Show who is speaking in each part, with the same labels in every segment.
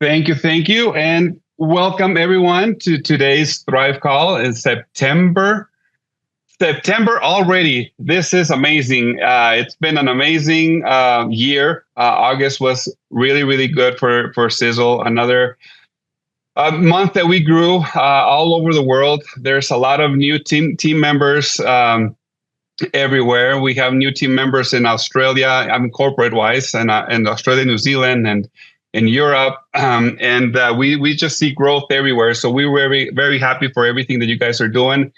Speaker 1: Thank you, and welcome everyone to today's Thrive Call in September. September already. This is amazing. It's been an amazing year. August was really good for Sisel. Another month that we grew all over the world. There's a lot of new team members everywhere. We have new team members in Australia, corporate wise, and Australia, New Zealand, and in Europe, and we just see growth everywhere. So we're very happy for everything that you guys are doing.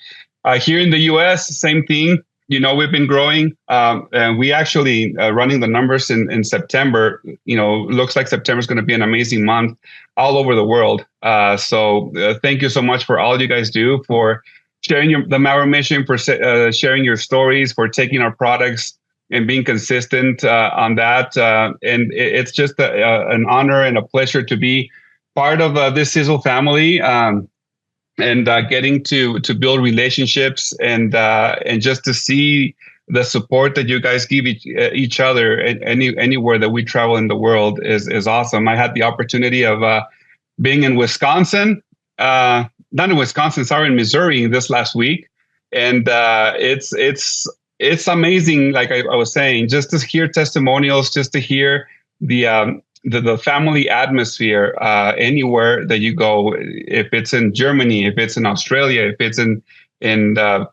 Speaker 1: Here in the U.S., same thing. We've been growing, and we actually running the numbers in September. Looks like September is going to be an amazing month all over the world. So thank you so much for all you guys do, for sharing the Mauer mission, for sharing your stories, for taking our products and being consistent on that. And it's just an honor and a pleasure to be part of this Sisel family. And getting to build relationships and just to see the support that you guys give each other anywhere that we travel in the world is awesome. I had the opportunity of being in Wisconsin, not in Wisconsin, sorry, in Missouri this last week, and it's amazing. Like I was saying, just to hear testimonials, just to hear the family atmosphere anywhere that you go. If it's in Germany, if it's in Australia, if it's in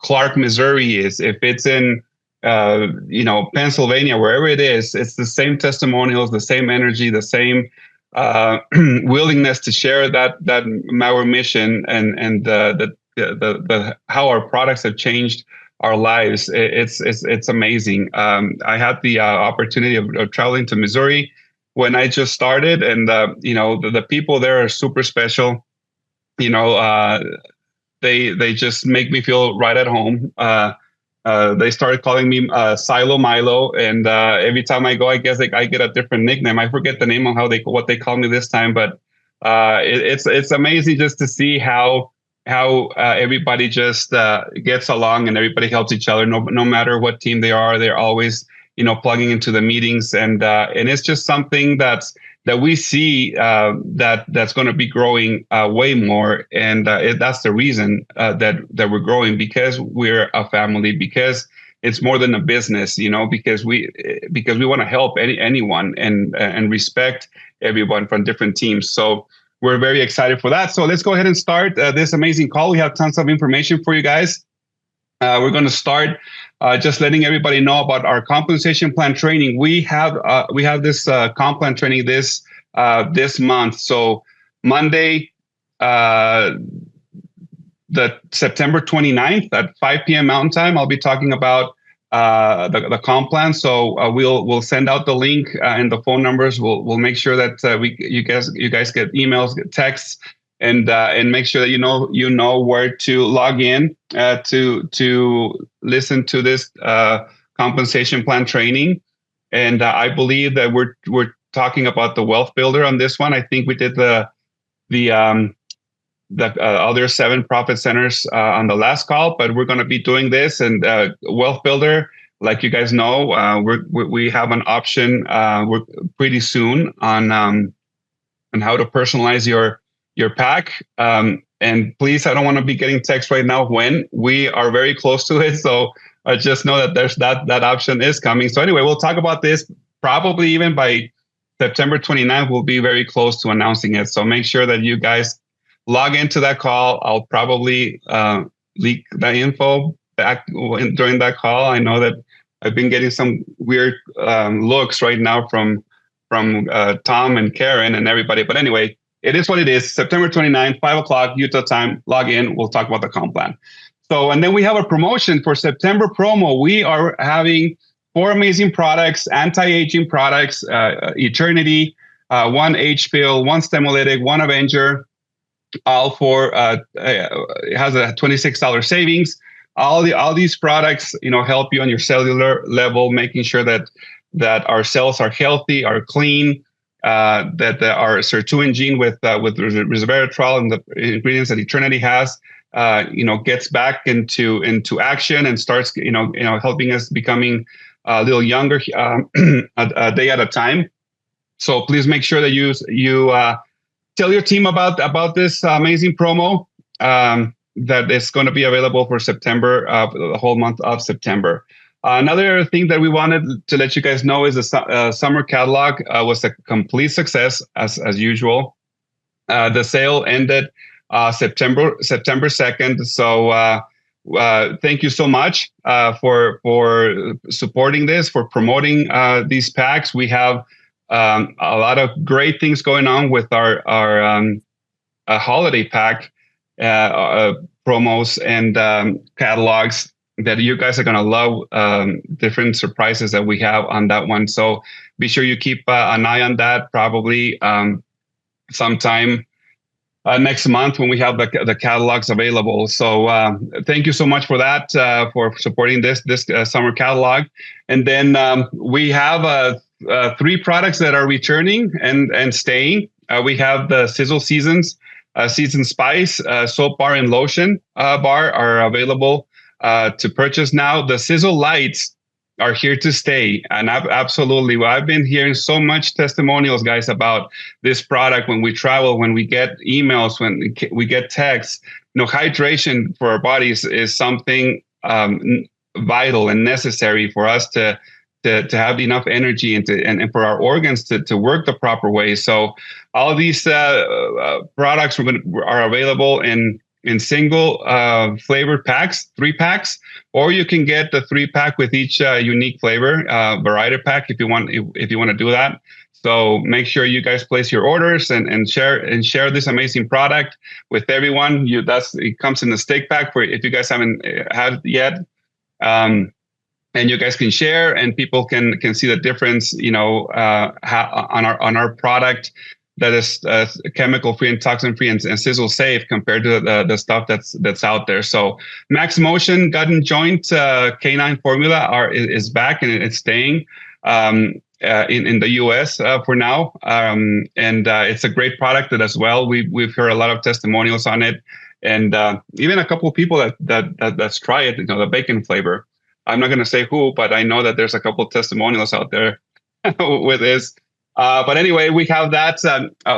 Speaker 1: Clark, Missouri, if it's in Pennsylvania, wherever it is, it's the same testimonials, the same energy, the same willingness to share that Mauer mission and the how our products have changed our lives. It's amazing. I had the opportunity of traveling to Missouri when I just started, and the people there are super special. They just make me feel right at home. They started calling me Silo Milo, and every time I go, I guess I get a different nickname. I forget the name of what they call me this time, but it's amazing just to see how everybody just gets along and everybody helps each other. No matter what team they are, they're always plugging into the meetings, and it's just something that we see that's going to be growing way more, and that's the reason that we're growing, because we're a family, because it's more than a business, because we want to help anyone and respect everyone from different teams. So we're very excited for that. So let's go ahead and start this amazing call. We have tons of information for you guys. We're going to start just letting everybody know about our compensation plan training. We have this comp plan training this month. So Monday, the September 29th at 5 p.m. Mountain Time, I'll be talking about the comp plan. So we'll send out the link and the phone numbers. We'll make sure that you guys get emails, get texts, and make sure that you know where to log in to listen to this compensation plan training. And I believe that we're talking about the Wealth Builder on this one. I think we did the other 7 profit centers on the last call, but we're going to be doing this. And Wealth Builder, like you guys know, we have an option we're pretty soon on how to personalize your pack. And please, I don't want to be getting text right now when we are very close to it. So just know that there's that option is coming. So anyway, we'll talk about this probably even by September 29th. We'll be very close to announcing it. So make sure that you guys log into that call. I'll probably leak the info back during that call. I know that I've been getting some weird looks right now from Tom and Karen and everybody. But anyway, it is what it is. September 29th, 5 o'clock Utah time. Log in. We'll talk about the comp plan. So, and then we have a promotion for September promo. We are having 4 amazing products, anti-aging products, Eternity, 1 H-Pill, 1 Stemolytic, 1 Avenger, all for, it has a $26 savings. All these products, help you on your cellular level, making sure that our cells are healthy, are clean, that our sirtuin gene with resveratrol and the ingredients that Eternity has, gets back into action and starts, helping us becoming a little younger a day at a time. So please make sure that you tell your team about this amazing promo that is going to be available for September, the whole month of September. Another thing that we wanted to let you guys know is the summer catalog was a complete success as usual. The sale ended September 2nd. So thank you so much for supporting this, for promoting these packs. We have a lot of great things going on with our holiday pack promos and catalogs that you guys are going to love. Different surprises that we have on that one. So be sure you keep an eye on that, probably sometime next month when we have the catalogs available. So thank you so much for that, for supporting this summer catalog. And then we have 3 products that are returning and staying. We have the Sisel Season Spice soap bar and lotion bar are available to purchase now. The Sisel Lights are here to stay, and absolutely, I've been hearing so much testimonials, guys, about this product when we travel, when we get emails, when we get texts. Hydration for our bodies is something vital and necessary for us to have enough energy and for our organs to work the proper way. So all of these products are available in single flavored packs, 3 packs, or you can get the 3-pack with each unique flavor, variety pack if you want to do that. So make sure you guys place your orders and share this amazing product with everyone. It comes in the stick pack for if you guys haven't had it yet. And you guys can share, and people can see the difference, on our product that is chemical free and toxin free and Sisel safe compared to the stuff that's out there. So Max Motion Gut and Joint Canine formula is back, and it's staying in the US for now. And it's a great product as well. We've heard a lot of testimonials on it, and even a couple of people that's tried it. The bacon flavor. I'm not going to say who, but I know that there's a couple of testimonials out there with this. But anyway, we have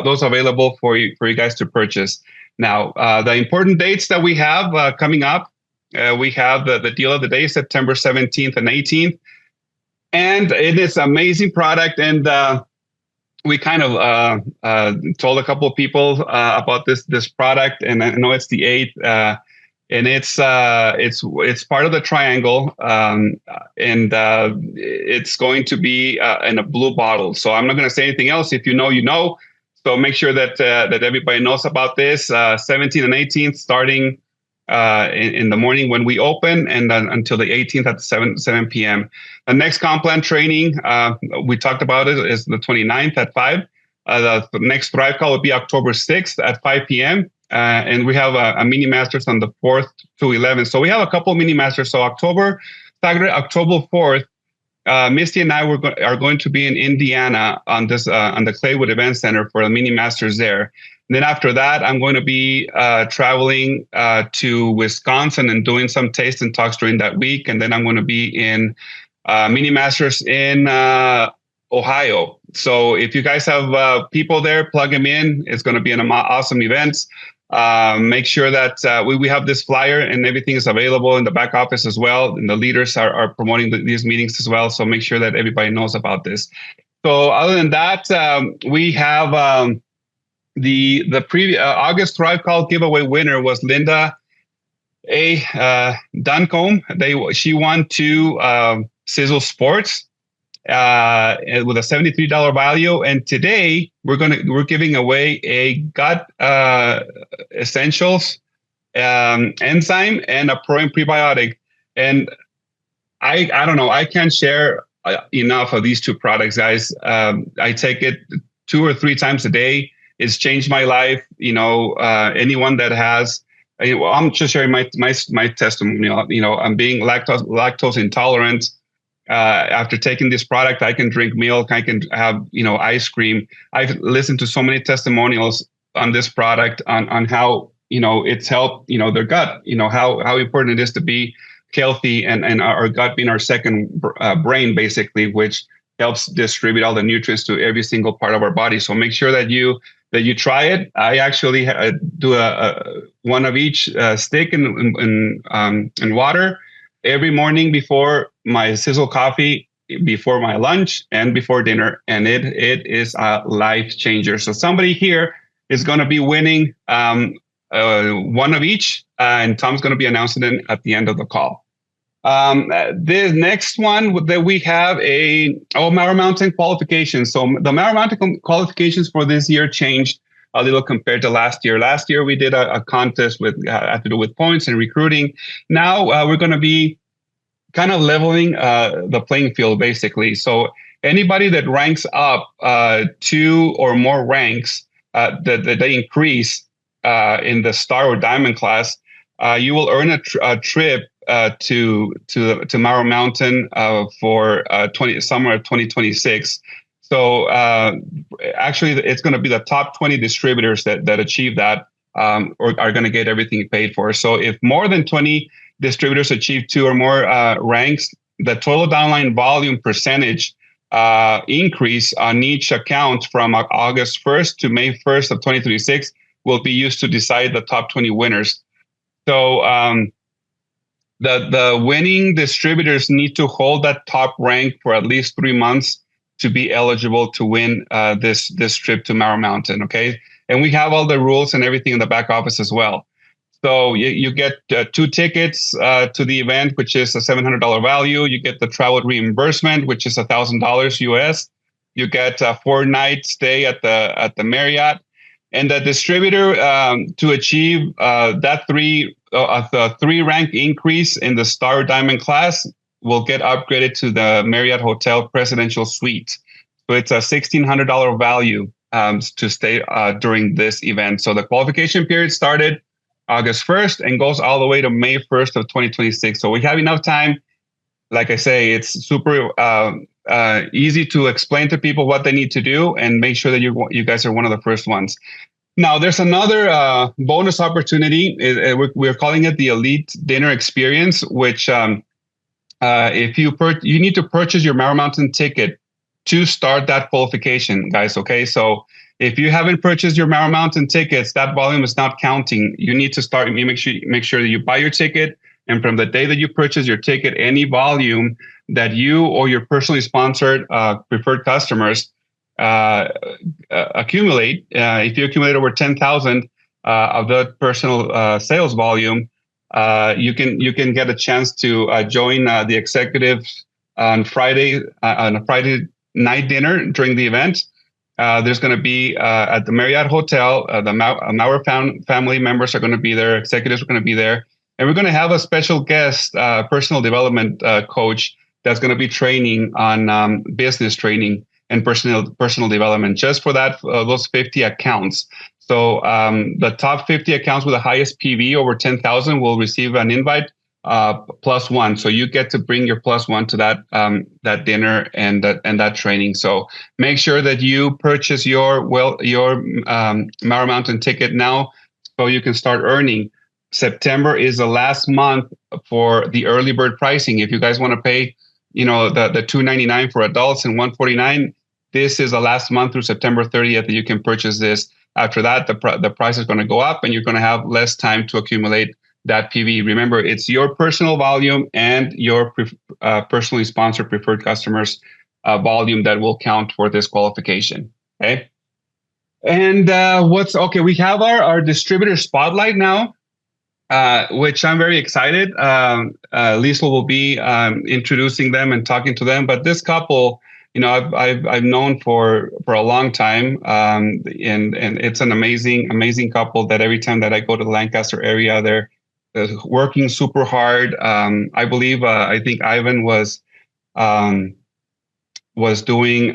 Speaker 1: those available for you guys to purchase. Now, the important dates that we have coming up, we have the deal of the day, September 17th and 18th. And it is an amazing product. And we kind of told a couple of people about this product. And I know it's the 8th. And it's part of the triangle, and it's going to be in a blue bottle. So I'm not going to say anything else. If you know, you know. So make sure that everybody knows about this. 17th and 18th, starting in the morning when we open, and then until the 18th at 7 p.m. The next Complan training, we talked about it, is the 29th at 5. The next Thrive Call will be October 6th at 5 p.m. And we have a mini masters on the 4th to 11th. So we have a couple of mini masters. So Saturday, October 4th, Misty and I are going to be in Indiana on the Claywood Event Center for the mini masters there. And then after that, I'm going to be traveling to Wisconsin and doing some taste and talks during that week. And then I'm going to be in mini masters in Ohio. So if you guys have people there, plug them in. It's going to be an awesome event. Make sure that we have this flyer and everything is available in the back office as well. And the leaders are promoting these meetings as well. So make sure that everybody knows about this. So other than that, we have the previous August Thrive Call giveaway winner was Linda A. Duncombe. She won 2 Sisel Sports with a $73 value, and today we're giving away a gut essentials enzyme and a pro and prebiotic. And I don't know, I can't share enough of these 2 products, guys. I take it 2 or 3 times a day. It's changed my life. Anyone that has, I'm just sharing my testimonial. I'm being lactose intolerant. After taking this product, I can drink milk, I can have, ice cream. I've listened to so many testimonials on this product on how, it's helped, their gut, how important it is to be healthy, and our gut being our second brain, basically, which helps distribute all the nutrients to every single part of our body. So make sure that you try it. I actually do a one of each stick in water every morning before my Sisel coffee, before my lunch, and before dinner, and it is a life changer. So somebody here is going to be winning one of each, and Tom's going to be announcing it at the end of the call. The next one that we have Mowers Mountain qualifications. So the Mowers Mountain qualifications for this year changed a little compared to last year. Last year we did a contest with had to do with points and recruiting. Now we're going to be kind of leveling the playing field, basically. So anybody that ranks up 2 or more ranks that they increase in the star or diamond class, you will earn a trip to Mowers Mountain for summer of 2026. So actually, it's going to be the top 20 distributors that achieve that or are going to get everything paid for. So if more than 20 distributors achieve 2 or more ranks, the total downline volume percentage increase on each account from August 1st to May 1st of 2026 will be used to decide the top 20 winners. So the winning distributors need to hold that top rank for at least 3 months to be eligible to win this trip to Mowers Mountain. Okay, and we have all the rules and everything in the back office as well. So you get 2 tickets to the event, which is a $700 value. You get the travel reimbursement, which is $1,000 US. You get a 4-night stay at the Marriott, and the distributor to achieve that 3 rank increase in the Star Diamond class will get upgraded to the Marriott Hotel Presidential Suite. So it's a $1,600 value to stay during this event. So the qualification period started August 1st and goes all the way to May 1st of 2026. So we have enough time. Like I say, it's super easy to explain to people what they need to do and make sure that you guys are one of the first ones. Now, there's another bonus opportunity. We're calling it the Elite Dinner Experience, which if you need to purchase your Mowers Mountain ticket to start that qualification, guys. Okay, so if you haven't purchased your Mowers Mountain tickets, that volume is not counting. You need to start. You make sure that you buy your ticket, and from the day that you purchase your ticket, any volume that you or your personally sponsored preferred customers accumulate, if you accumulate over 10,000 of the personal sales volume, you can get a chance to join the executives on a Friday night dinner during the event. There's going to be at the Marriott Hotel. The Mowers family members are going to be there. Executives are going to be there, and we're going to have a special guest, personal development coach, that's going to be training on business training and personal development just for those 50 accounts. So the top 50 accounts with the highest PV over 10,000 will receive an invite +1. So you get to bring your +1 to that dinner and that training. So make sure that you purchase your Mowers Mountain ticket now so you can start earning. September is the last month for the early bird pricing. If you guys want to pay, the $299 for adults and $149, this is the last month through September 30th that you can purchase this. After that, the price is going to go up, and you're going to have less time to accumulate that PV. Remember, it's your personal volume and your personally sponsored preferred customers volume that will count for this qualification. Okay. And we have our distributor spotlight now, which I'm very excited. Lisa will be introducing them and talking to them. But this couple, I've known for a long time, and it's an amazing couple that every time that I go to the Lancaster area, they're working super hard. I believe I think Ivan was doing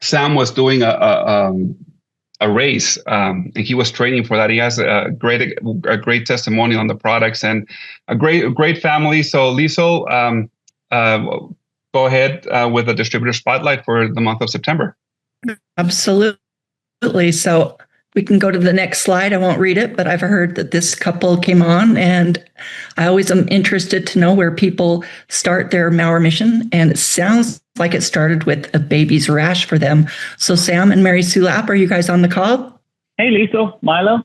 Speaker 1: Sam was doing a race, and he was training for that. He has a great testimony on the products and a great family. So Lisa, go ahead with the distributor spotlight for the month of September.
Speaker 2: Absolutely. So We can go to the next slide. I won't read it, but I've heard that this couple came on, and I always am interested to know where people start their Mauer mission. And it sounds like it started with a baby's rash for them. So Sam and Mary Sue Lapp, are you guys on the call?
Speaker 3: Hey, Lisa, Milo,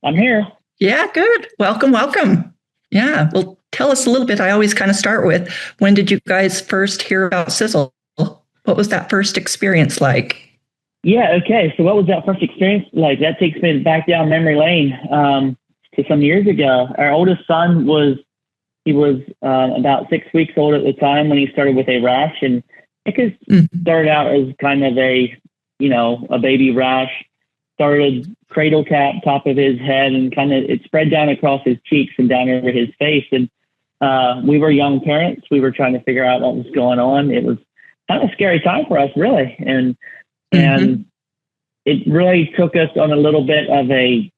Speaker 3: I'm here.
Speaker 2: Yeah, good. Welcome. Yeah, well, tell us a little bit. I always kind of start with, when did you guys first hear about Sisel? What was that first experience like?
Speaker 3: Yeah, okay. So what was that first experience like? That takes me back down memory lane to some years ago. Our oldest son was about 6 weeks old at the time when he started with a rash, and it started out as kind of a baby rash. Started cradle cap top of his head, and kind of it spread down across his cheeks and down over his face. And we were young parents. We were trying to figure out what was going on. It was kind of a scary time for us, really, and it really took us on a little bit of a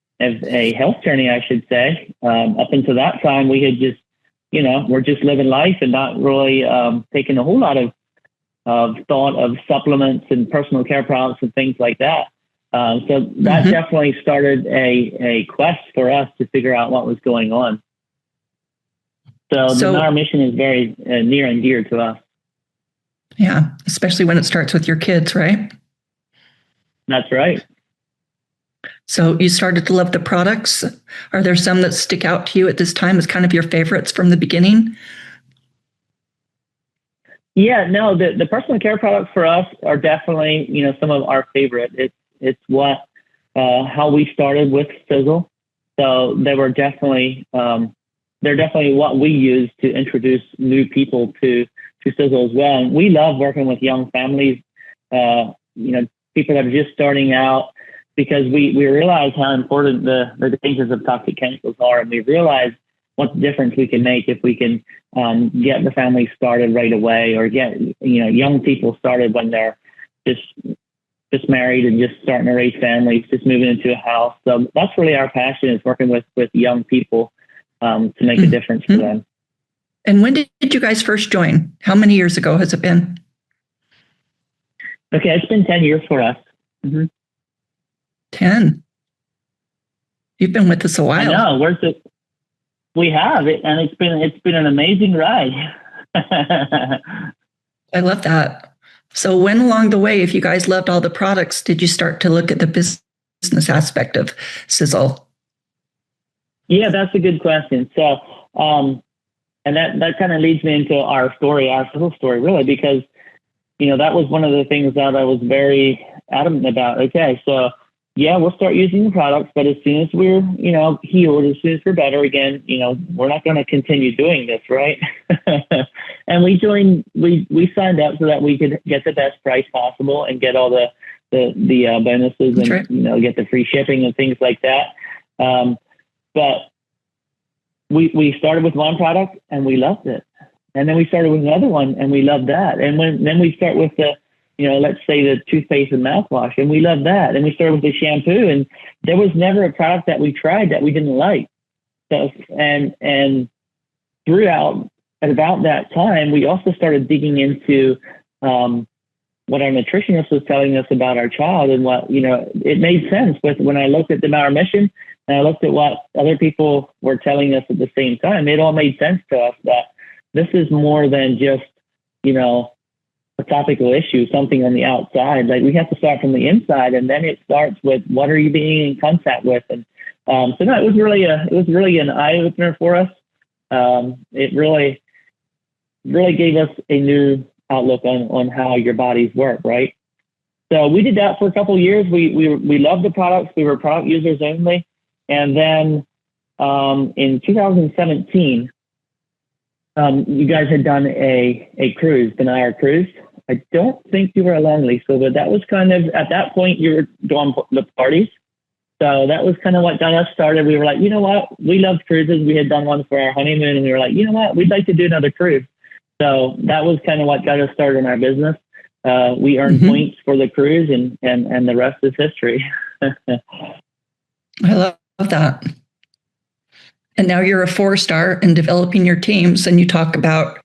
Speaker 3: health journey, I should say. Up until that time, we had just, we're just living life and not really taking a whole lot of thought of supplements and personal care products and things like that. So that definitely started a quest for us to figure out what was going on. So our mission is very near and dear to us.
Speaker 2: Yeah, especially when it starts with your kids, right?
Speaker 3: That's right.
Speaker 2: So you started to love the products. Are there some that stick out to you at this time as kind of your favorites from the beginning?
Speaker 3: Yeah, no, the personal care products for us are definitely, some of our favorite. It's what how we started with Sisel. So they were definitely they're definitely what we use to introduce new people to Sisel as well. And we love working with young families, people that are just starting out, because we realize how important the dangers of toxic chemicals are, and we realize what difference we can make if we can get the family started right away, or get young people started when they're just married and just starting to raise families, just moving into a house. So that's really our passion, is working with young people to make a difference for them.
Speaker 2: And when did you guys first join? How many years ago has it been?
Speaker 3: Okay, it's been 10 years for us.
Speaker 2: 10. You've been with us a while.
Speaker 3: I know. We have it, and it's been an amazing ride.
Speaker 2: I love that. So when along the way, if you guys loved all the products, did you start to look at the business aspect of Sisel?
Speaker 3: Yeah, that's a good question. So, and that kind of leads me into our Sisel story, really, because that was one of the things that I was very adamant about. Okay, so yeah, we'll start using the products, but as soon as we're, healed, as soon as we're better again, we're not going to continue doing this, right? And we signed up so that we could get the best price possible and get all the bonuses. That's and, right. Get the free shipping and things like that. But we started with one product and we loved it. And then we started with another one and we loved that. And then we start with the, let's say the toothpaste and mouthwash, and we love that. And we started with the shampoo, and there was never a product that we tried that we didn't like. So, and throughout, at about that time, we also started digging into what our nutritionist was telling us about our child, and what, it made sense with when I looked at our mission and I looked at what other people were telling us at the same time. It all made sense to us that this is more than just, a topical issue, something on the outside. Like, we have to start from the inside, and then it starts with what are you being in contact with. And so no, it was really an eye opener for us. It really gave us a new outlook on how your bodies work, right? So we did that for a couple of years. We loved the products. We were product users only, and then in 2017. You guys had done a cruise, the Nair cruise. I don't think you were along, Lisa, but that was kind of, at that point, you were doing the parties. So that was kind of what got us started. We were like, you know what? We loved cruises. We had done one for our honeymoon, and we were like, you know what? We'd like to do another cruise. So that was kind of what got us started in our business. We earned points for the cruise, and the rest is history.
Speaker 2: I love that. And now you're a 4-star in developing your teams, and you talk about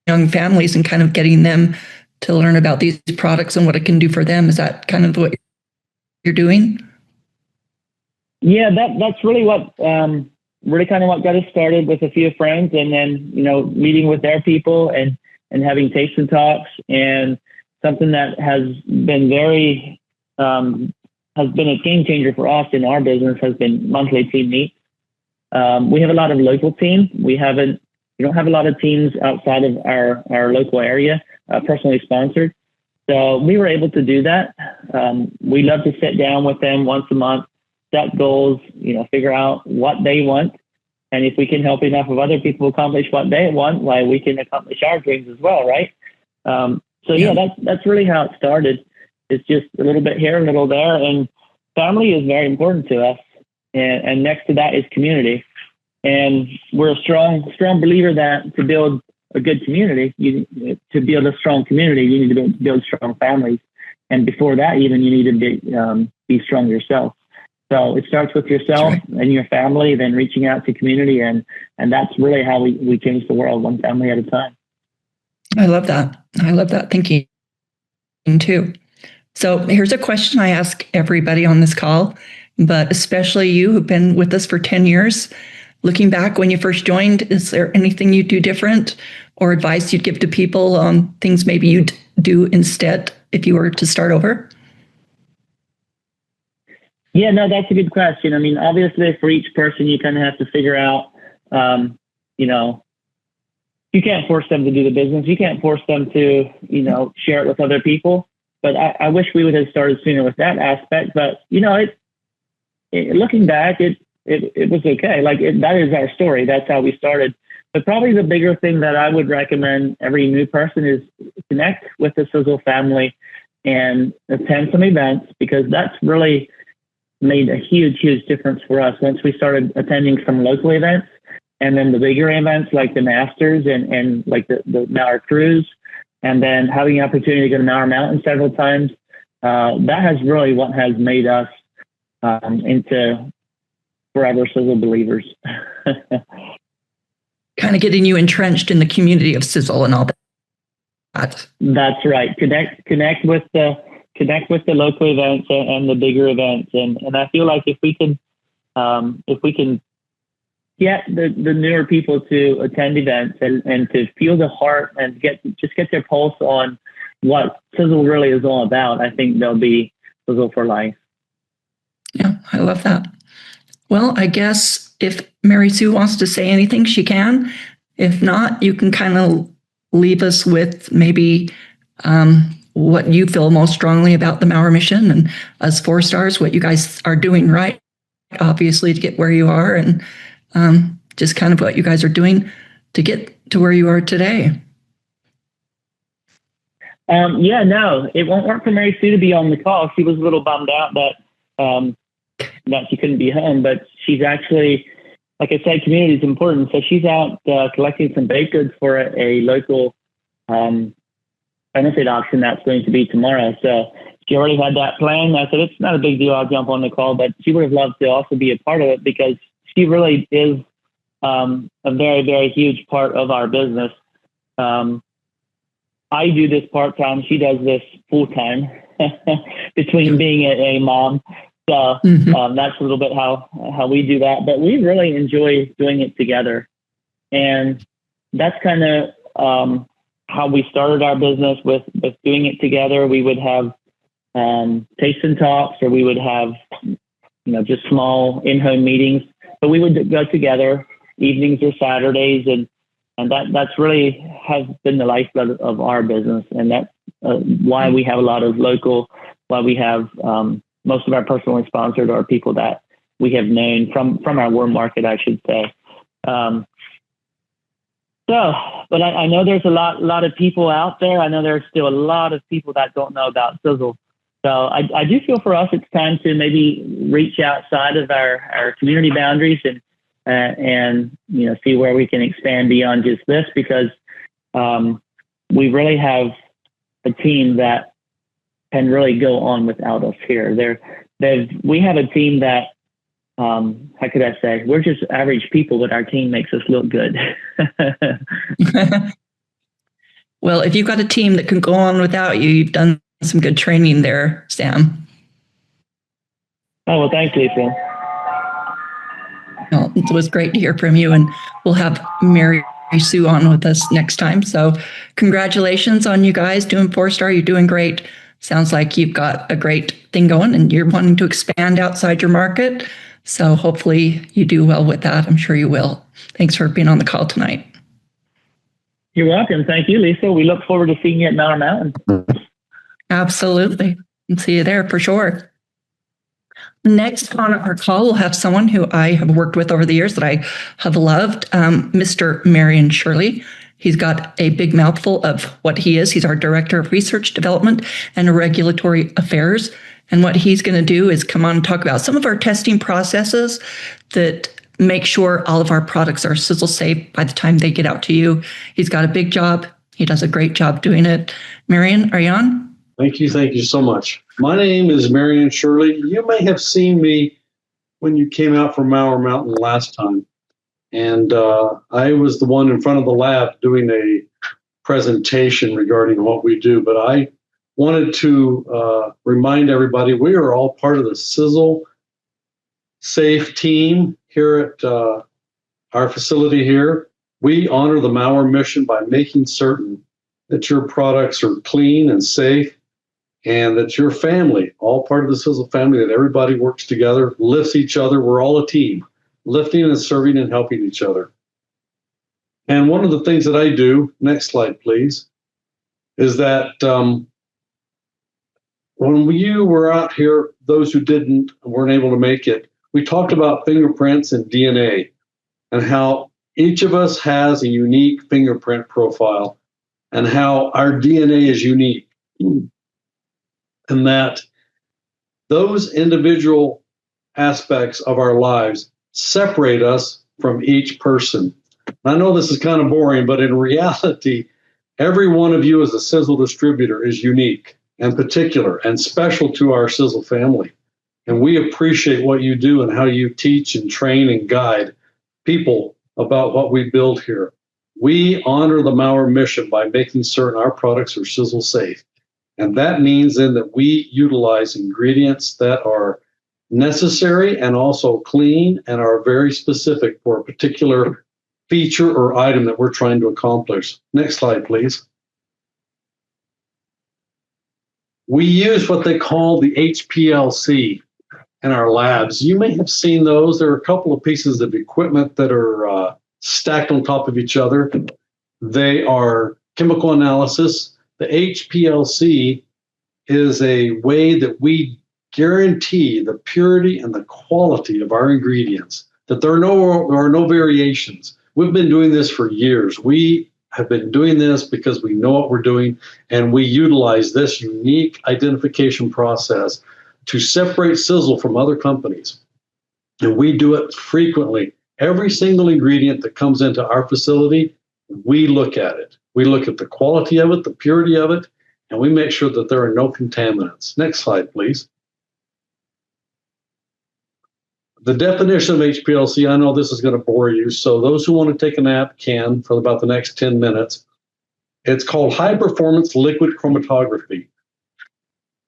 Speaker 2: young families and kind of getting them to learn about these products and what it can do for them. Is that kind of what you're doing?
Speaker 3: Yeah, that's really what really kind of what got us started with a few friends, and then meeting with their people and having tasting talks. And something that has been has been a game changer for us in our business has been monthly team meets. We have a lot of local teams. We don't have a lot of teams outside of our local area, personally sponsored. So we were able to do that. We love to sit down with them once a month, set goals, figure out what they want. And if we can help enough of other people accomplish what they want, why we can accomplish our dreams as well, right? So that's really how it started. It's just a little bit here, a little there. And family is very important to us. And next to that is community. And we're a strong believer that to build a good community, to build a strong community, you need to build strong families. And before that, even, you need to be strong yourself. So it starts with yourself and your family, then reaching out to community. And that's really how we change the world, one family at a time.
Speaker 2: I love that. I love that thinking too. So here's a question I ask everybody on this call, but especially you who've been with us for 10 years. Looking back when you first joined, is there anything you'd do different or advice you'd give to people on things maybe you'd do instead if you were to start over?
Speaker 3: Yeah, no, that's a good question. I mean, obviously for each person, you kind of have to figure out, you can't force them to do the business. You can't force them to, share it with other people. But I wish we would have started sooner with that aspect. But, looking back, it was okay. That is our story. That's how we started. But probably the bigger thing that I would recommend every new person is connect with the Sisel family and attend some events, because that's really made a huge, huge difference for us. Once we started attending some local events, and then the bigger events like the Masters and like the Mauer Cruise, and then having the opportunity to go to Mauer Mountain several times, that has really what has made us into forever Sisel believers.
Speaker 2: Kind of getting you entrenched in the community of Sisel and all that. That's
Speaker 3: right. Connect with the local events and the bigger events, and I feel like if we can get the newer people to attend events and to feel the heart and get their pulse on what Sisel really is all about, I think they'll be Sisel for life.
Speaker 2: Yeah, I love that. Well, I guess if Mary Sue wants to say anything, she can. If not, you can kind of leave us with maybe what you feel most strongly about the Mauer mission, and as 4 stars, what you guys are doing right, obviously, to get where you are, and just kind of what you guys are doing to get to where you are today.
Speaker 3: No, it won't work for Mary Sue to be on the call. She was a little bummed out that she couldn't be home, but she's actually, like I said, community is important. So she's out collecting some baked goods for a local benefit auction that's going to be tomorrow. So she already had that planned. I said, it's not a big deal, I'll jump on the call, but she would have loved to also be a part of it, because she really is a very, very huge part of our business. I do this part-time. She does this full-time between being a mom. So that's a little bit how we do that. But we really enjoy doing it together. And that's kind of how we started our business, with doing it together. We would have tasting talks, or we would have just small in-home meetings. But we would go together evenings or Saturdays, and that's really has been the lifeblood of our business, and that's why we have a lot of local. Why we have most of our personally sponsored are people that we have known from our warm market, I should say. But I know there's a lot of people out there. I know there's still a lot of people that don't know about Sisel. So I do feel for us, it's time to maybe reach outside of our community boundaries and see where we can expand beyond just this, because we really have a team that can really go on without us here. We have a team that, how could I say, we're just average people, but our team makes us look good.
Speaker 2: Well, if you've got a team that can go on without you, you've done some good training there, Sam.
Speaker 3: Oh, well, thanks, Lisa.
Speaker 2: Well, it was great to hear from you, and we'll have Mary Sue on with us next time. So congratulations on you guys doing 4-star. You're doing great. Sounds like you've got a great thing going and you're wanting to expand outside your market. So hopefully you do well with that. I'm sure you will. Thanks for being on the call tonight.
Speaker 3: You're welcome. Thank you, Lisa. We look forward to seeing you at Mauer Mountain.
Speaker 2: Absolutely. And see you there for sure. Next on our call, we'll have someone who I have worked with over the years that I have loved, Mr. Marion Shirley. He's got a big mouthful of what he is. He's our Director of Research Development and Regulatory Affairs. And what he's going to do is come on and talk about some of our testing processes that make sure all of our products are sizzle safe by the time they get out to you. He's got a big job. He does a great job doing it. Marion, are you on?
Speaker 4: Thank you so much. My name is Marion Shirley. You may have seen me when you came out from Mauer Mountain last time. And I was the one in front of the lab doing a presentation regarding what we do. But I wanted to remind everybody we are all part of the Sizzle Safe team here at our facility here. We honor the Mauer mission by making certain that your products are clean and safe, and that your family, all part of the Sisel family, that everybody works together, lifts each other. We're all a team, lifting and serving and helping each other. And one of the things that I do, next slide, please, is that when you were out here, those who weren't able to make it, we talked about fingerprints and DNA and how each of us has a unique fingerprint profile and how our DNA is unique. And that those individual aspects of our lives separate us from each person. I know this is kind of boring, but in reality, every one of you as a Sizzle distributor is unique and particular and special to our Sizzle family. And we appreciate what you do and how you teach and train and guide people about what we build here. We honor the Mauer mission by making certain our products are Sizzle safe. And that means then that we utilize ingredients that are necessary and also clean and are very specific for a particular feature or item that we're trying to accomplish. Next slide, please. We use what they call the HPLC in our labs. You may have seen those. There are a couple of pieces of equipment that are stacked on top of each other. They are chemical analysis. The HPLC is a way that we guarantee the purity and the quality of our ingredients, that there are no variations. We've been doing this for years. We have been doing this because we know what we're doing, and we utilize this unique identification process to separate Sizzle from other companies. And we do it frequently. Every single ingredient that comes into our facility, we look at it. We look at the quality of it, the purity of it, and we make sure that there are no contaminants. Next slide, please. The definition of HPLC, I know this is going to bore you, so those who want to take a nap can for about the next 10 minutes. It's called high performance liquid chromatography.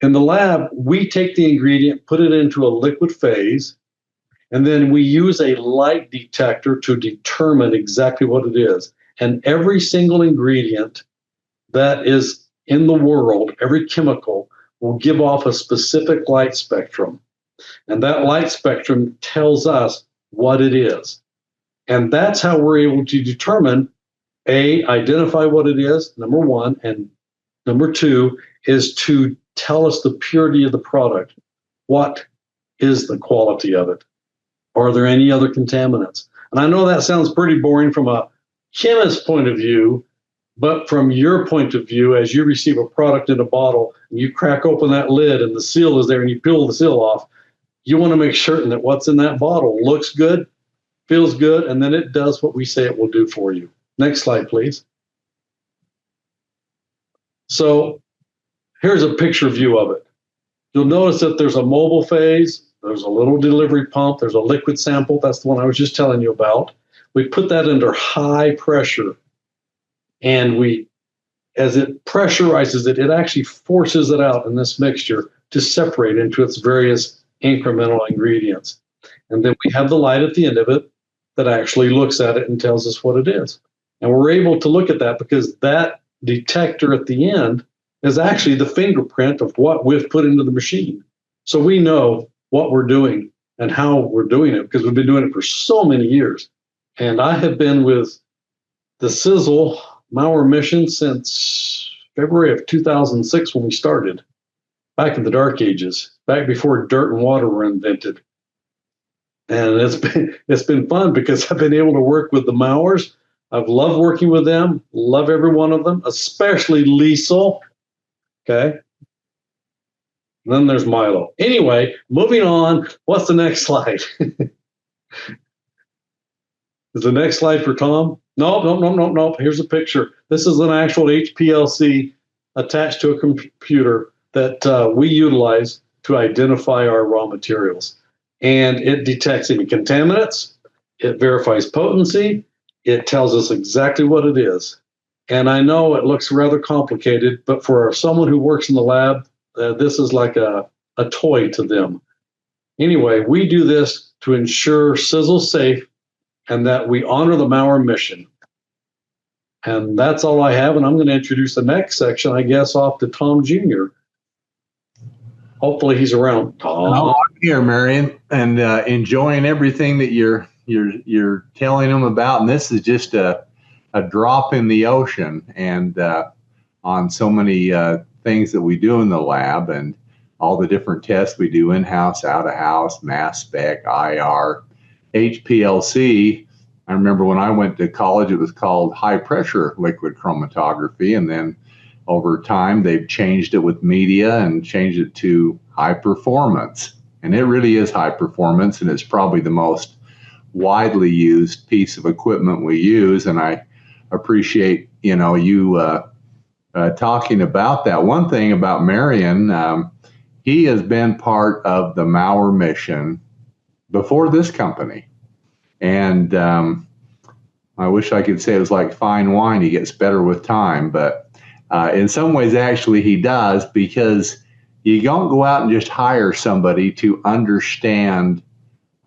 Speaker 4: In the lab, we take the ingredient, put it into a liquid phase, and then we use a light detector to determine exactly what it is. And every single ingredient that is in the world, every chemical, will give off a specific light spectrum. And that light spectrum tells us what it is. And that's how we're able to determine, identify what it is, number one, and number two is to tell us the purity of the product. What is the quality of it? Are there any other contaminants? And I know that sounds pretty boring from a chemist's point of view, but from your point of view, as you receive a product in a bottle and you crack open that lid and the seal is there and you peel the seal off, you want to make certain that what's in that bottle looks good, feels good, and then it does what we say it will do for you. Next slide, please. So here's a picture view of it. You'll notice that there's a mobile phase, there's a little delivery pump, there's a liquid sample. That's the one I was just telling you about. We put that under high pressure, and as it pressurizes it, it actually forces it out in this mixture to separate into its various incremental ingredients. And then we have the light at the end of it that actually looks at it and tells us what it is. And we're able to look at that because that detector at the end is actually the fingerprint of what we've put into the machine. So we know what we're doing and how we're doing it because we've been doing it for so many years. And I have been with the Sisel Mauer mission since February of 2006 when we started, back in the dark ages, back before dirt and water were invented. And it's been fun because I've been able to work with the Mowers. I've loved working with them, love every one of them, especially Liesel. Okay. And then there's Milo. Anyway, moving on. What's the next slide? Is the next slide for Tom? No. Here's a picture. This is an actual HPLC attached to a computer that we utilize to identify our raw materials. And it detects any contaminants. It verifies potency. It tells us exactly what it is. And I know it looks rather complicated, but for someone who works in the lab, this is like a toy to them. Anyway, we do this to ensure Sisel's safe and that we honor the Mauer mission. And that's all I have. And I'm going to introduce the next section, I guess, off to Tom Jr. Hopefully he's around. Tom.
Speaker 5: I'm here, Marion, and enjoying everything that you're telling them about. And this is just a drop in the ocean, and on so many things that we do in the lab, and all the different tests we do in-house, out-of-house, mass spec, IR, HPLC. I remember when I went to college, it was called high-pressure liquid chromatography, and then over time, they've changed it with media and changed it to high performance. And it really is high performance, and it's probably the most widely used piece of equipment we use. And I appreciate, you talking about that. One thing about Marion, he has been part of the Mauer mission before this company. And I wish I could say it was like fine wine. He gets better with time, but in some ways, actually, he does, because you don't go out and just hire somebody to understand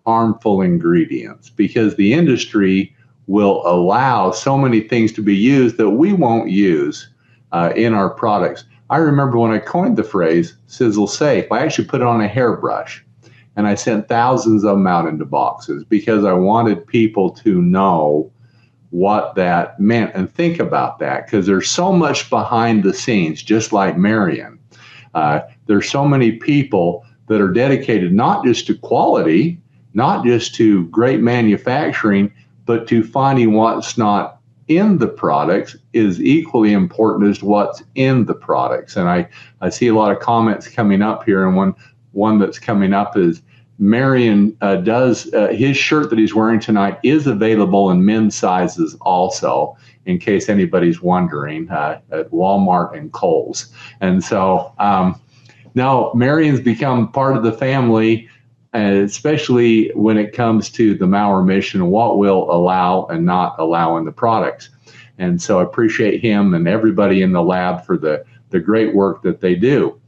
Speaker 5: harmful ingredients, because the industry will allow so many things to be used that we won't use in our products. I remember when I coined the phrase Sizzle Safe, I actually put it on a hairbrush, and I sent thousands of them out into boxes because I wanted people to know what that meant and think about that, because there's so much behind the scenes, just like Marion. There's so many people that are dedicated not just to quality, not just to great manufacturing, but to finding what's not in the products is equally important as what's in the products. And I see a lot of comments coming up here, and one that's coming up is Marion does his shirt that he's wearing tonight is available in men's sizes also, in case anybody's wondering, at Walmart and Kohl's. And so now Marion's become part of the family, especially when it comes to the Mauer mission and what we'll allow and not allow in the products. And so I appreciate him and everybody in the lab for the great work that they do.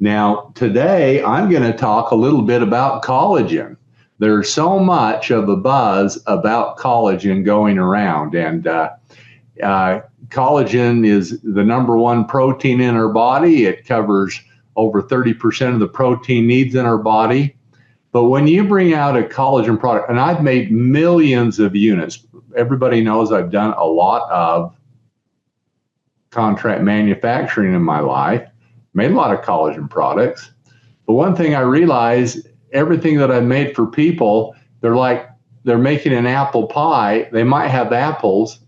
Speaker 5: Now, today, I'm going to talk a little bit about collagen. There's so much of a buzz about collagen going around, and collagen is the #1 protein in our body. It covers over 30% of the protein needs in our body. But when you bring out a collagen product, and I've made millions of units, everybody knows I've done a lot of contract manufacturing in my life. Made a lot of collagen products. But one thing I realized, everything that I made for people, they're making an apple pie. They might have apples,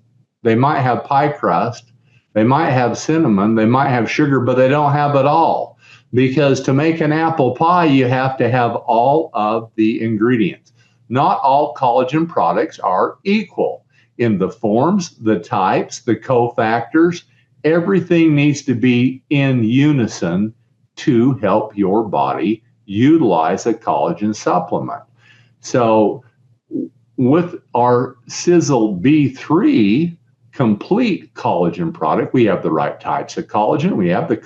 Speaker 5: they might have pie crust, they might have cinnamon, they might have sugar, but they don't have it all. Because to make an apple pie, you have to have all of the ingredients. Not all collagen products are equal in the forms, the types, the cofactors. Everything needs to be in unison to help your body utilize a collagen supplement. So with our Sisel B3 complete collagen product, we have the right types of collagen. We have the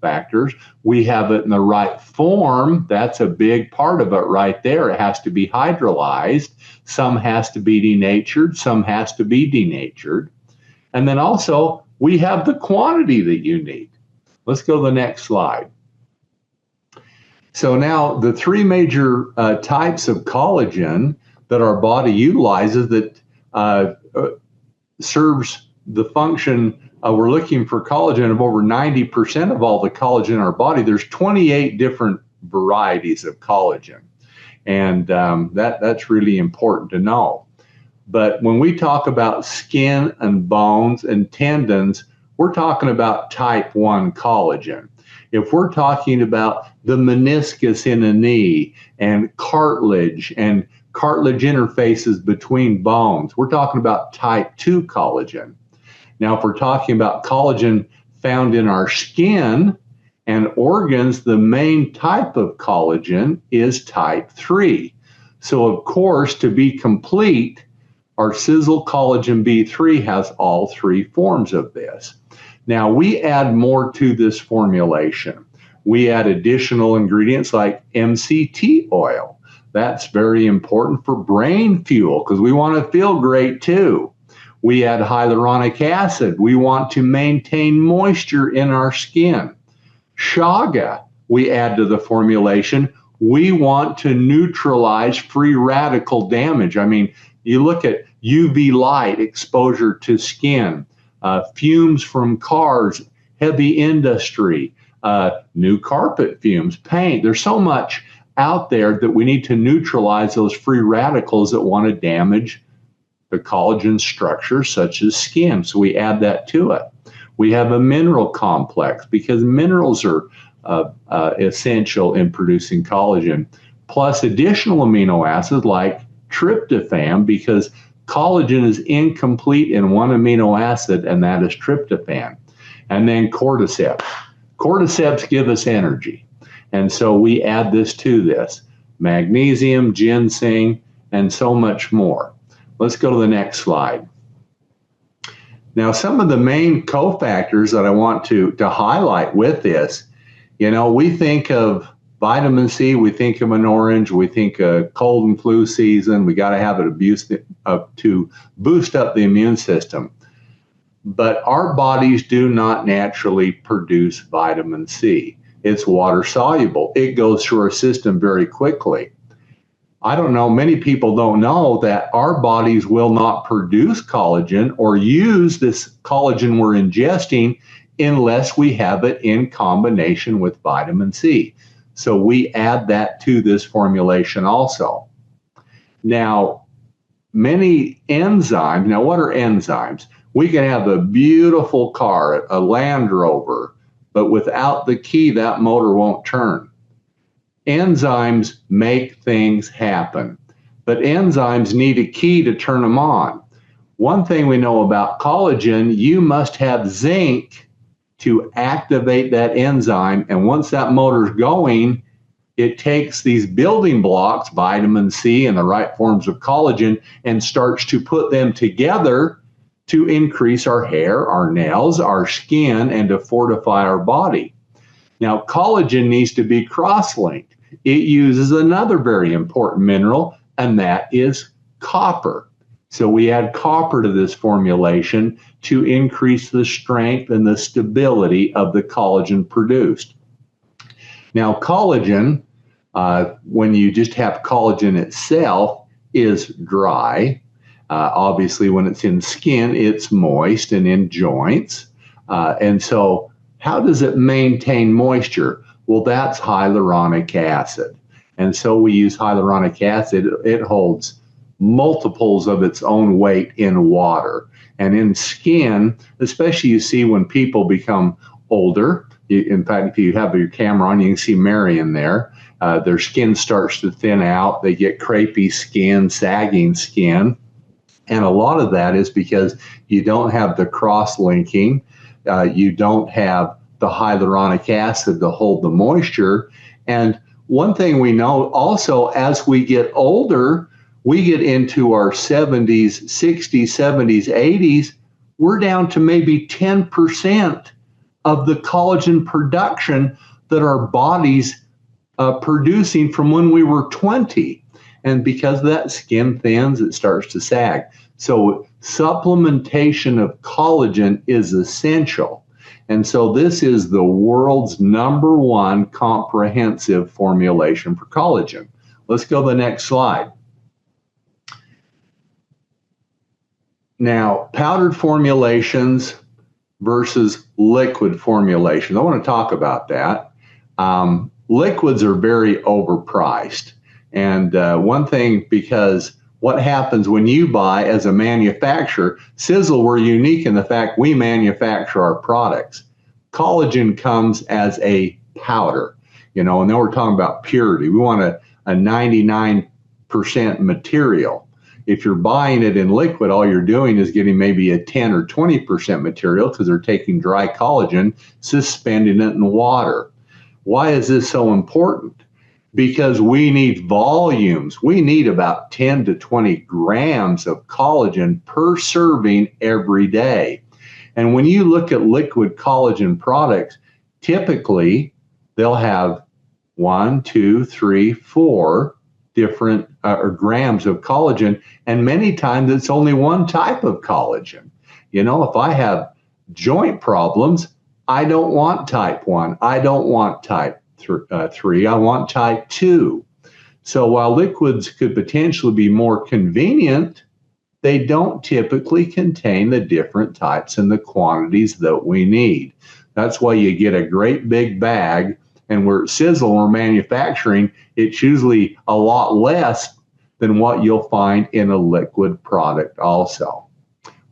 Speaker 5: factors. We have it in the right form. That's a big part of it right there. It has to be hydrolyzed. Some has to be denatured. Some has to be denatured. And then also, we have the quantity that you need. Let's go to the next slide. So now the three major types of collagen that our body utilizes that serves the function, we're looking for collagen of over 90% of all the collagen in our body. There's 28 different varieties of collagen. And that's really important to know. But when we talk about skin and bones and tendons, we're talking about type 1 collagen. If we're talking about the meniscus in a knee and cartilage interfaces between bones, we're talking about type 2 collagen. Now, if we're talking about collagen found in our skin and organs, the main type of collagen is type 3. So, of course, to be complete, our Sisel collagen B3 has all three forms of this. Now, we add more to this formulation. We add additional ingredients like MCT oil. That's very important for brain fuel because we want to feel great too. We add hyaluronic acid. We want to maintain moisture in our skin. Chaga, we add to the formulation. We want to neutralize free radical damage. I mean, you look at UV light exposure to skin, fumes from cars, heavy industry, new carpet fumes, paint. There's so much out there that we need to neutralize those free radicals that want to damage the collagen structure, such as skin. So we add that to it. We have a mineral complex because minerals are essential in producing collagen, plus additional amino acids like tryptophan, because collagen is incomplete in one amino acid, and that is tryptophan. And then cordyceps. Cordyceps give us energy. And so we add this to this. Magnesium, ginseng, and so much more. Let's go to the next slide. Now, some of the main cofactors that I want to highlight with this, we think of vitamin C, we think of an orange, we think of cold and flu season, we got to have it to boost up the immune system. But our bodies do not naturally produce vitamin C. It's water soluble. It goes through our system very quickly. I don't know, many people don't know that our bodies will not produce collagen or use this collagen we're ingesting unless we have it in combination with vitamin C. So we add that to this formulation also. Now, many enzymes, now what are enzymes? We can have a beautiful car, a Land Rover, but without the key, that motor won't turn. Enzymes make things happen, but enzymes need a key to turn them on. One thing we know about collagen, you must have zinc to activate that enzyme, and once that motor's going, it takes these building blocks, vitamin C and the right forms of collagen, and starts to put them together to increase our hair, our nails, our skin, and to fortify our body. Now, collagen needs to be cross-linked. It uses another very important mineral, and that is copper. So we add copper to this formulation to increase the strength and the stability of the collagen produced. Now, collagen, when you just have collagen itself, is dry. Obviously, when it's in skin, it's moist and in joints. And so how does it maintain moisture? Well, that's hyaluronic acid. And so we use hyaluronic acid. It holds multiples of its own weight in water. And in skin, especially you see when people become older, in fact, if you have your camera on, you can see Marion there. Their skin starts to thin out. They get crepey skin, sagging skin. And a lot of that is because you don't have the cross-linking. You don't have the hyaluronic acid to hold the moisture. And one thing we know also, as we get older, we get into our 70s, 60s, 70s, 80s, we're down to maybe 10% of the collagen production that our body's producing from when we were 20. And because of that, skin thins, it starts to sag. So supplementation of collagen is essential. And so this is the world's #1 comprehensive formulation for collagen. Let's go to the next slide. Now, powdered formulations versus liquid formulations. I want to talk about that. Liquids are very overpriced. And one thing, because what happens when you buy as a manufacturer, Sisel, we're unique in the fact we manufacture our products. Collagen comes as a powder, and then we're talking about purity. We want a 99% material. If you're buying it in liquid, all you're doing is getting maybe a 10 or 20% material because they're taking dry collagen, suspending it in water. Why is this so important? Because we need volumes. We need about 10 to 20 grams of collagen per serving every day. And when you look at liquid collagen products, typically they'll have 1, 2, 3, 4 different grams of collagen. And many times it's only one type of collagen. If I have joint problems, I don't want type 1. I don't want type 3. I want type 2. So while liquids could potentially be more convenient, they don't typically contain the different types and the quantities that we need. That's why you get a great big bag, and we're at Sisel, we're manufacturing, it's usually a lot less than what you'll find in a liquid product also.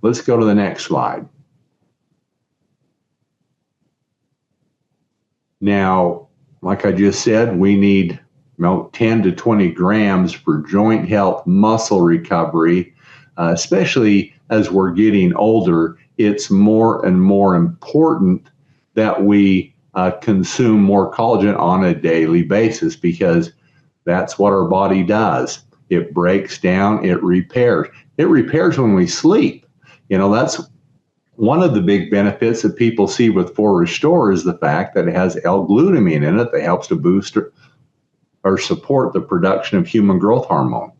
Speaker 5: Let's go to the next slide. Now, like I just said, we need 10 to 20 grams for joint health, muscle recovery, especially as we're getting older. It's more and more important that we consume more collagen on a daily basis, because that's what our body does. It breaks down, it repairs. It repairs when we sleep. That's one of the big benefits that people see with 4Restore is the fact that it has L-glutamine in it that helps to boost or support the production of human growth hormone.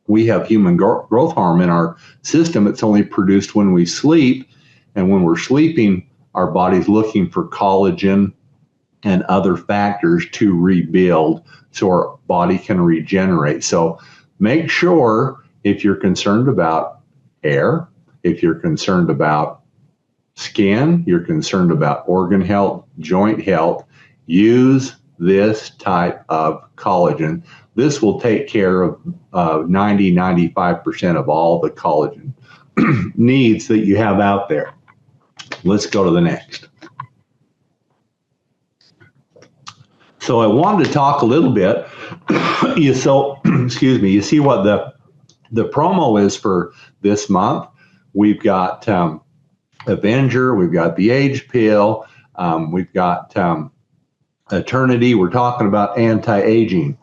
Speaker 5: We have human growth hormone in our system. It's only produced when we sleep. And when we're sleeping, our body's looking for collagen and other factors to rebuild so our body can regenerate. So make sure, if you're concerned about hair, if you're concerned about skin, you're concerned about organ health, joint health, use this type of collagen. This will take care of 90-95% of all the collagen needs that you have out there. Let's go to the next. So I wanted to talk a little bit. You see what the promo is for this month. We've got Avenger, we've got the Age Pill, we've got Eternity. We're talking about anti-aging.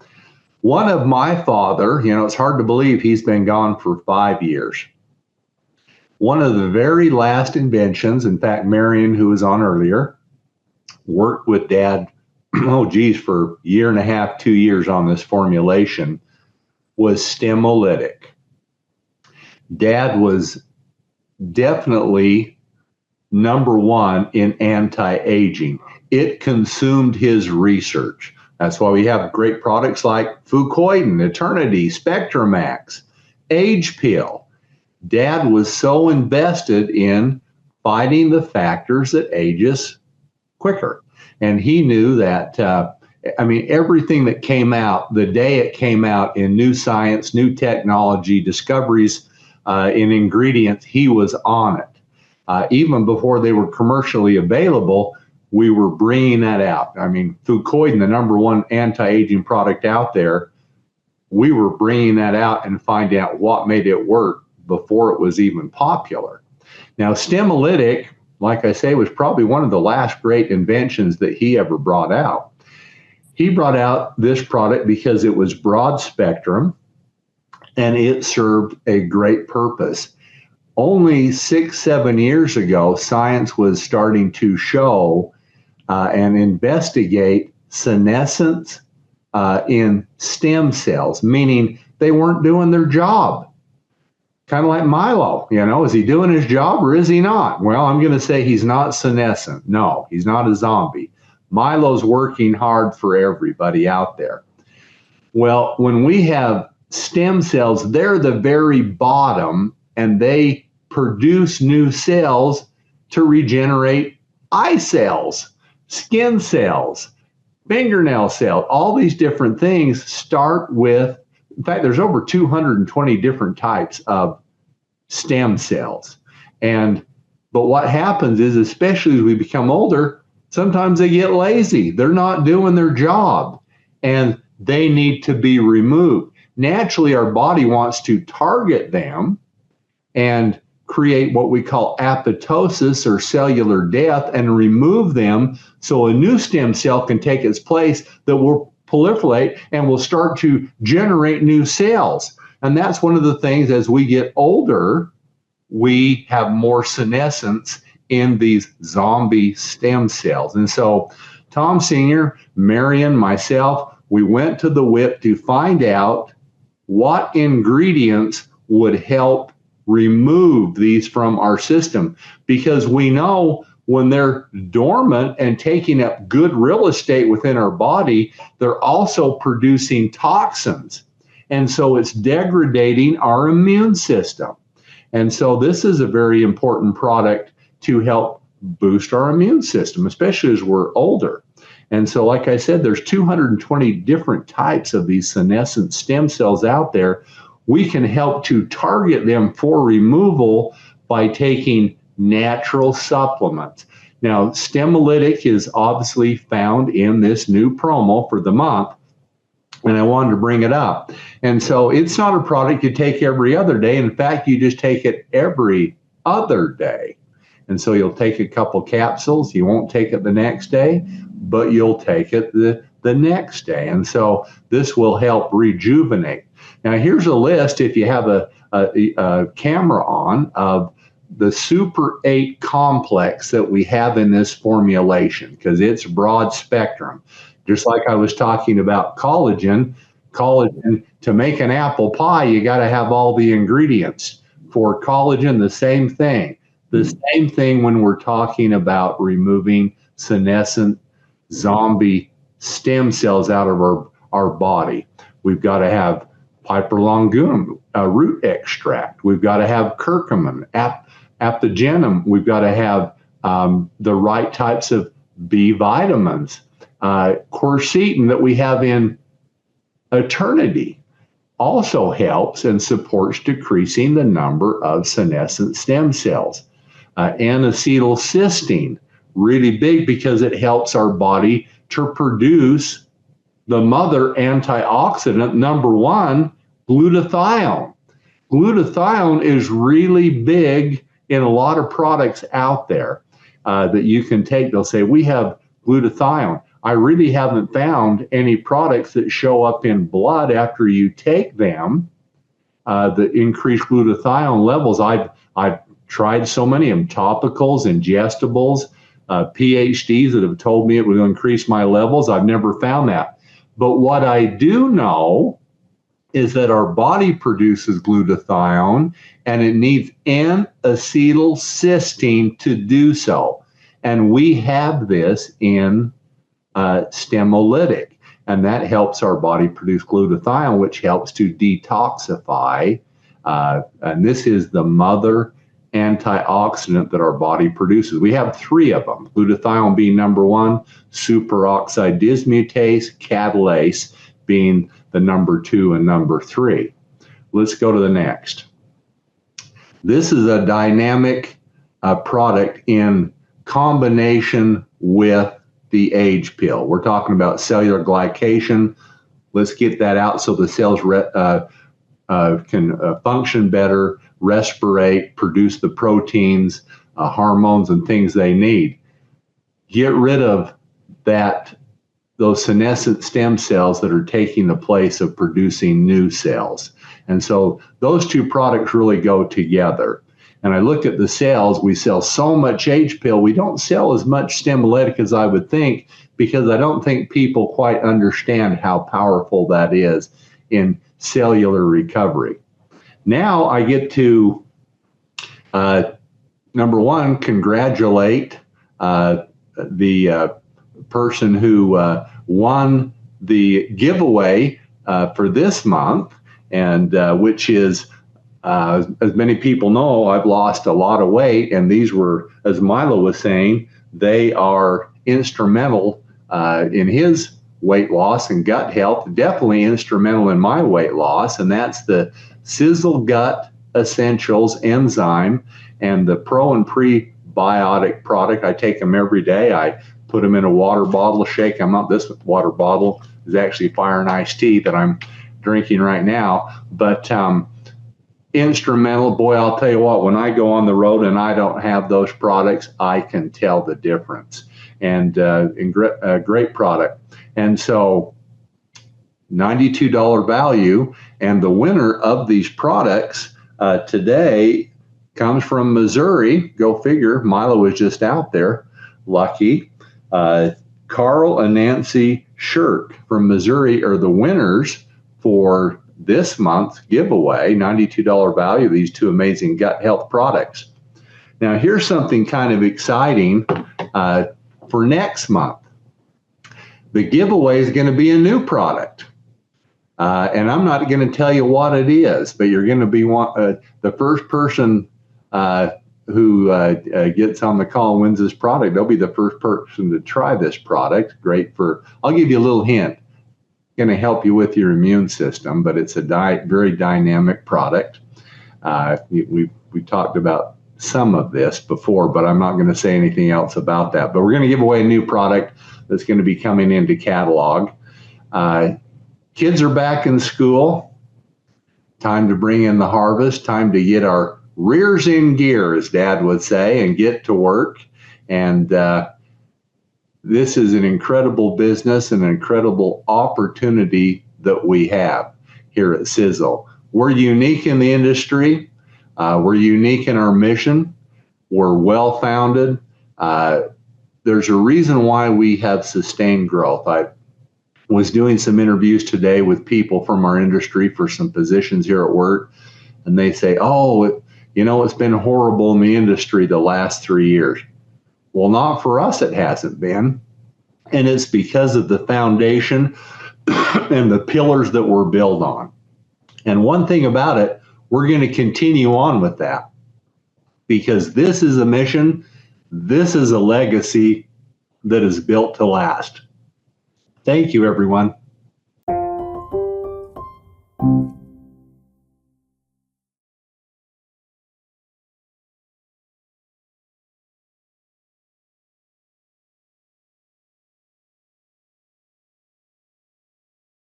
Speaker 5: One of my father, it's hard to believe he's been gone for 5 years. One of the very last inventions, in fact, Marion, who was on earlier, worked with Dad, for a year and a half, 2 years on this formulation, was Stemolytic. Dad was definitely #1 in anti-aging. It consumed his research. That's why we have great products like Fucoidan, Eternity, Spectramax, Age Pill. Dad was so invested in fighting the factors that age us quicker. And he knew that, everything that came out, the day it came out in new science, new technology, discoveries in ingredients, he was on it. Even before they were commercially available, we were bringing that out. Fucoidan, the #1 anti-aging product out there, we were bringing that out and finding out what made it work before it was even popular. Now, Stemolytic, like I say, was probably one of the last great inventions that he ever brought out. He brought out this product because it was broad spectrum and it served a great purpose. only 6-7 years ago, science was starting to show and investigate senescence in stem cells, meaning they weren't doing their job. Kind of like Milo, is he doing his job or is he not? Well, I'm going to say he's not senescent. No, he's not a zombie. Milo's working hard for everybody out there. Well, when we have stem cells, they're the very bottom, and they produce new cells to regenerate eye cells, skin cells, fingernail cells. All these different things start with, in fact, there's over 220 different types of stem cells. But what happens is, especially as we become older, sometimes they get lazy. They're not doing their job, and they need to be removed. Naturally, our body wants to target them and create what we call apoptosis or cellular death and remove them so a new stem cell can take its place that will proliferate and will start to generate new cells. And that's one of the things, as we get older, we have more senescence in these zombie stem cells. And so Tom Sr., Marion, myself, we went to the WIP to find out what ingredients would help remove these from our system, because we know when they're dormant and taking up good real estate within our body, they're also producing toxins. And so it's degrading our immune system. And so this is a very important product to help boost our immune system, especially as we're older. And so, like I said, there's 220 different types of these senescent stem cells out there. We can help to target them for removal by taking natural supplements. Now, Stemolytic is obviously found in this new promo for the month, and I wanted to bring it up. And so it's not a product you take every other day. In fact, you just take it every other day. And so you'll take a couple capsules. You won't take it the next day, but you'll take it the next day. And so this will help rejuvenate. Now, here's a list, if you have a camera on, of the Super 8 complex that we have in this formulation, because it's broad spectrum. Just like I was talking about collagen, to make an apple pie, you got to have all the ingredients. For collagen, the same thing. The same thing when we're talking about removing senescent zombie stem cells out of our body. We've got to have Piper Longum root extract. We've got to have curcumin, apigenum. We've got to have the right types of B vitamins. Quercetin that we have in Eternity also helps and supports decreasing the number of senescent stem cells. N-acetylcysteine, really big because it helps our body to produce the mother antioxidant, number one, glutathione. Glutathione is really big in a lot of products out there that you can take. They'll say, we have glutathione. I really haven't found any products that show up in blood after you take them that increase glutathione levels. I've tried so many of them, topicals, ingestibles, PhDs that have told me it would increase my levels. I've never found that. But what I do know is that our body produces glutathione, and it needs N-acetylcysteine to do so. And we have this in Stemolytic, and that helps our body produce glutathione, which helps to detoxify. And this is the mother antioxidant that our body produces. We have three of them, glutathione being number one, superoxide dismutase, catalase being the number two and number three. Let's go to the next. This is a dynamic product in combination with the age pill. We're talking about cellular glycation. Let's get that out so the cells can function better, respirate, produce the proteins, hormones, and things they need. Get rid of those senescent stem cells that are taking the place of producing new cells. And so those two products really go together. And I looked at the sales. We sell so much H-pill. We don't sell as much Stimuletics as I would think, because I don't think people quite understand how powerful that is in cellular recovery. Now I get to, number one, congratulate the person who won the giveaway for this month, and which is, as many people know, I've lost a lot of weight, and these were, as Milo was saying, they are instrumental in his weight loss and gut health, definitely instrumental in my weight loss, and that's the Sisel Gut Essentials enzyme and the pro and prebiotic product. I take them every day. I put them in a water bottle, shake them up. This water bottle is actually Fire and Iced Tea that I'm drinking right now, but instrumental. Boy, I'll tell you what, when I go on the road and I don't have those products, I can tell the difference. And great product. And so $92 value, and the winner of these products today comes from Missouri. Go figure, Milo was just out there, lucky. Carl and Nancy Shirk from Missouri are the winners for this month's giveaway, $92 value, these two amazing gut health products. Now, here's something kind of exciting for next month. The giveaway is going to be a new product. And I'm not going to tell you what it is, but you're going to be the first person who gets on the call and wins this product. They'll be the first person to try this product. Great for, I'll give you a little hint. Going to help you with your immune system, but it's a very dynamic product. We talked about some of this before, but I'm not going to say anything else about that. But we're going to give away a new product that's going to be coming into catalog. Kids are back in school. Time to bring in the harvest. Time to get our rears in gear, as Dad would say, and get to work. And this is an incredible business and an incredible opportunity that we have here at Sisel. We're unique in the industry. We're unique in our mission. We're well-founded. There's a reason why we have sustained growth. I was doing some interviews today with people from our industry for some positions here at work, and they say, oh, it's been horrible in the industry the last 3 years. Well, not for us, it hasn't been. And it's because of the foundation and the pillars that we're built on. And one thing about it, we're going to continue on with that, because this is a mission, this is a legacy that is built to last. Thank you, everyone.